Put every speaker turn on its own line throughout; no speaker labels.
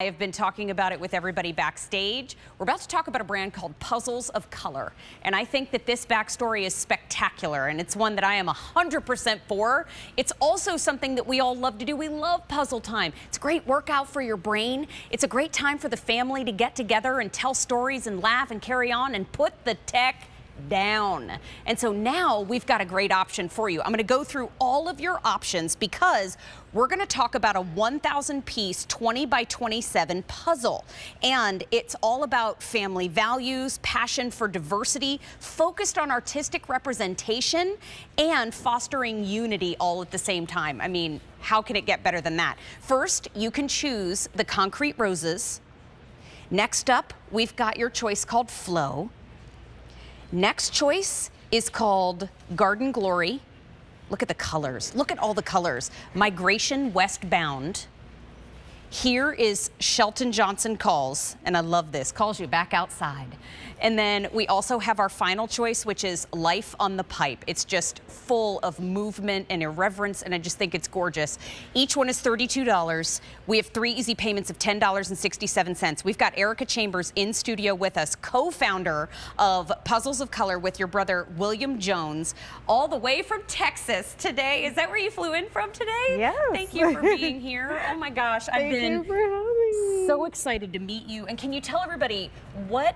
have been talking about it with everybody backstage. We're about to talk about a brand called Puzzles of Color. And I think that this backstory is spectacular, and it's one that I am 100% for. It's also something that we all love to do. We love puzzle time. It's a great workout for your brain. It's a great time for the family to get together and tell stories and laugh and carry on and put the tech down. And so now we've got a great option for you. I'm going to go through all of your options because we're going to talk about a 1,000 piece 20 by 27 puzzle. And it's all about family values, passion for diversity, focused on artistic representation, and fostering unity all at the same time. I mean, how can it get better than that? First, you can choose the concrete roses. Next up, we've got your choice called Flow. Next choice is called Garden Glory. Look at the colors. Look at all the colors. Migration Westbound. Here is Shelton Johnson Calls, and I love this, calls you back outside. And then we also have our final choice, which is Life on the Pipe. It's just full of movement and irreverence, and I just think it's gorgeous. Each one is $32. We have 3 easy payments of $10.67. We've got Erica Chambers in studio with us, co-founder of Puzzles of Color with your brother, William Jones, all the way from Texas today. Is that where you flew in from today?
Yes.
Thank you for being here. Oh my gosh, I've been
Thank you for having me.
so excited to meet you. And can you tell everybody what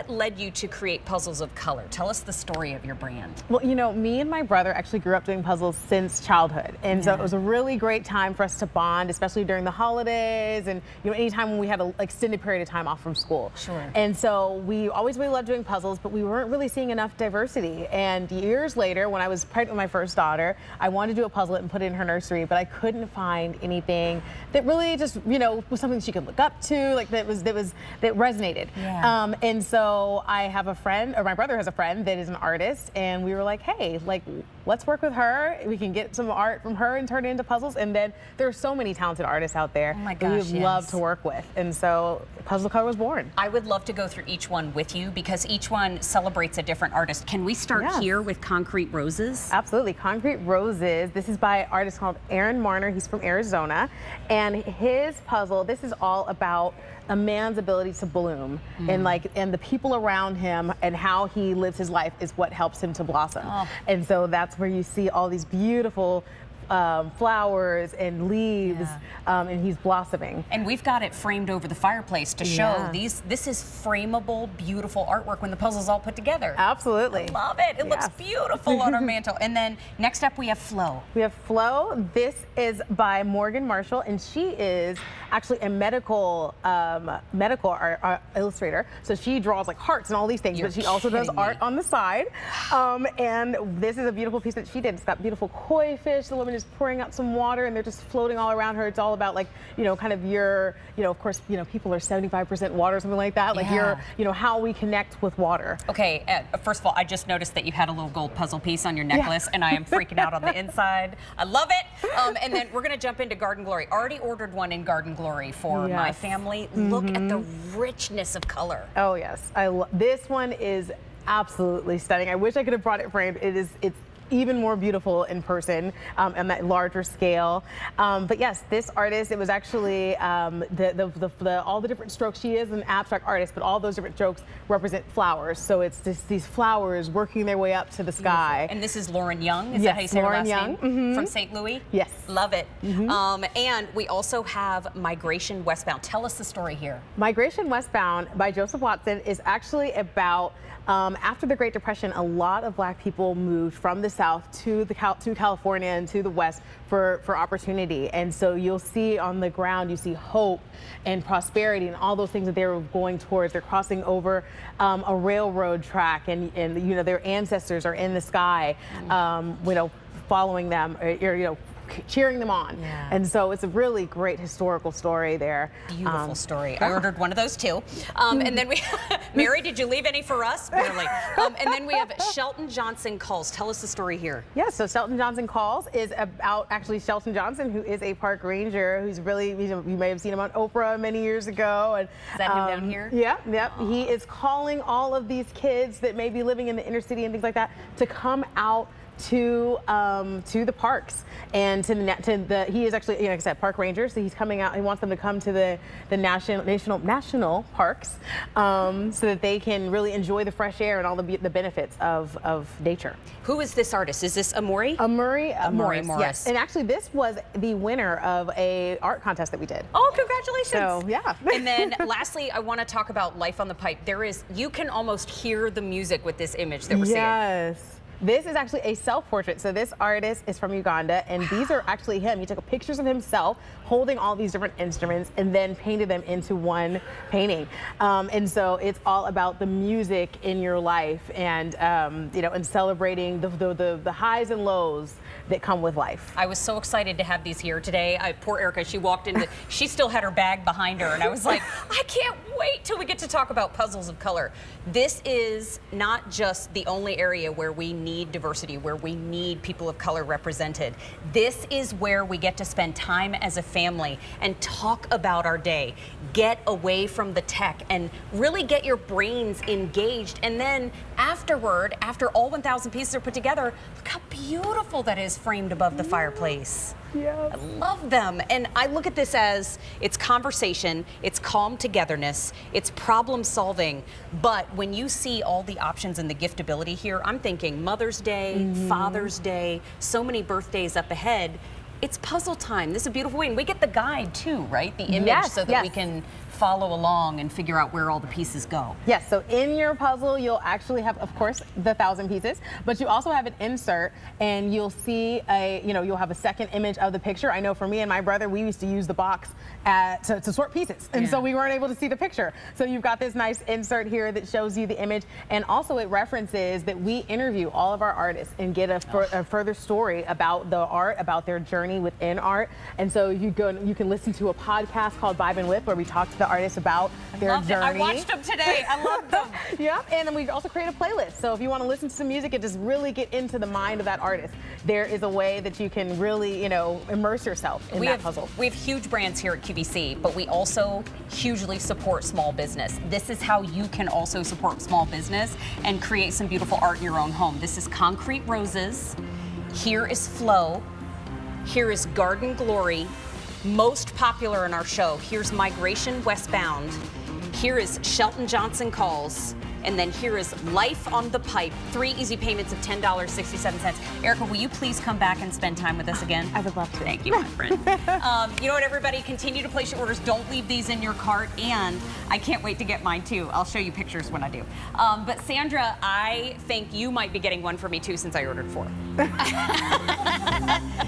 led you to create Puzzles of Color? Tell us the story of your brand.
Well, you know, me and my brother actually grew up doing puzzles since childhood. And so it was a really great time for us to bond, especially during the holidays and, you know, anytime when we had an extended period of time off from school.
Sure.
And so we always really loved doing puzzles, but we weren't really seeing enough diversity. And years later, when I was pregnant with my first daughter, I wanted to do a puzzle and put it in her nursery, but I couldn't find anything that really just, you know, was something she could look up to, like that resonated.
Yeah.
And so I have a friend, or my brother has a friend that is an artist, and we were like, hey, like, let's work with her. We can get some art from her and turn it into puzzles. And then there are so many talented artists out there that we would love to work with. And so Puzzle of Color was born.
I would love to go through each one with you because each one celebrates a different artist. Can we start here with Concrete Roses?
Absolutely. Concrete Roses. This is by an artist called Aaron Marner. He's from Arizona. And his puzzle, this is all about a man's ability to bloom and the people around him and how he lives his life is what helps him to blossom. And so that's where you see all these beautiful flowers and leaves, and he's blossoming.
And we've got it framed over the fireplace to show this is frameable, beautiful artwork when the puzzle's all put together.
Absolutely.
I love it. It looks beautiful on our mantle. And then next up we have Flow.
We have Flow. This is by Morgan Marshall, and she is actually a medical illustrator. So she draws like hearts and all these things, but she also does art on the side. And this is a beautiful piece that she did. It's got beautiful koi fish. The woman is pouring out some water, and they're just floating all around her. It's all about, like, you know, kind of your, you know, of course, you know, people are 75% water, something like that. Like your, you know, how we connect with water.
Okay, first of all, I just noticed that you had a little gold puzzle piece on your necklace, and I am freaking out on the inside. I love it. And then we're gonna jump into Garden Glory. Already ordered one in Garden Glory for my family. Look at the richness of color.
Oh yes, this one is absolutely stunning. I wish I could have brought it framed. It's even more beautiful in person on that larger scale. But yes, this artist, it was actually all the different strokes. She is an abstract artist, but all those different strokes represent flowers. So it's just these flowers working their way up to the sky.
And this is Lauren Young, is that how you say her last name? From St. Louis?
Yes.
Love it. And we also have Migration Westbound. Tell us the story here.
Migration Westbound by Joseph Watson is actually about after the Great Depression, a lot of Black people moved from the South to California and to the West for opportunity. And so you'll see on the ground, you see hope and prosperity and all those things that they were going towards. They're crossing over a railroad track, and you know, their ancestors are in the sky, you know, following them, or you know, cheering them on. And so it's a really great historical story there.
Beautiful story. I ordered one of those too. And then we, Mary, did you leave any for us? Barely. And then we have Shelton Johnson Calls. Tell us the story here.
Yeah, so Shelton Johnson Calls is about actually Shelton Johnson, who is a park ranger, who's really, you may have seen him on Oprah many years ago. And,
is that him down here?
Yeah, yep. He is calling all of these kids that may be living in the inner city and things like that to come out to the parks and he is actually, like I said, park ranger. So he's coming out. He wants them to come to the national parks so that they can really enjoy the fresh air and all the benefits of nature.
Who is this artist? Is this Amori?
Amori
Morris.
Yes, and actually this was the winner of a art contest that we did.
Oh, congratulations!
So yeah.
And then lastly, I want to talk about Life on the Pipe. You can almost hear the music with this image that we're seeing.
Yes. This is actually a self-portrait. So this artist is from Uganda, and these are actually him. He took pictures of himself holding all these different instruments and then painted them into one painting. And so it's all about the music in your life and, and celebrating the highs and lows that come with life.
I was so excited to have these here today. Poor Erica, she walked in, she still had her bag behind her, and I was like, I can't wait till we get to talk about Puzzles of Color. This is not just the only area where we need diversity, where we need people of color represented. This is where we get to spend time as a family and talk about our day, get away from the tech and really get your brains engaged. And then afterward, after all 1,000 pieces are put together, look how beautiful that is framed above the fireplace.
Yeah.
I love them. And I look at this as it's conversation, it's calm togetherness, it's problem solving. But when you see all the options and the giftability here, I'm thinking Mother's Day, Father's Day, so many birthdays up ahead. It's puzzle time. This is a beautiful way. And we get the guide too, right? The image so that we can follow along and figure out where all the pieces go.
Yes, so in your puzzle, you'll actually have, of course, the 1,000 pieces, but you also have an insert and you'll see you'll have a second image of the picture. I know for me and my brother, we used to use the box to sort pieces. And so we weren't able to see the picture. So you've got this nice insert here that shows you the image. And also it references that we interview all of our artists and get a further story about the art, about their journey within art. And so you can listen to a podcast called Vibe and Whip where we talk to the artists about their journey.
I watched them today. I love them.
Yeah, and then we also create a playlist. So if you want to listen to some music and just really get into the mind of that artist, there is a way that you can really, immerse yourself in that puzzle.
We have huge brands here at QVC, but we also hugely support small business. This is how you can also support small business and create some beautiful art in your own home. This is Concrete Roses. Here is Flow. Here is Garden Glory. Most popular in our show, here's Migration Westbound. Here is Shelton Johnson Calls. And then here is Life on the Pipe. 3 easy payments of $10.67. Erica, will you please come back and spend time with us again?
I would love to.
Thank you, my friend. You know what, everybody? Continue to place your orders. Don't leave these in your cart. And I can't wait to get mine, too. I'll show you pictures when I do. But Sandra, I think you might be getting one for me, too, since I ordered 4.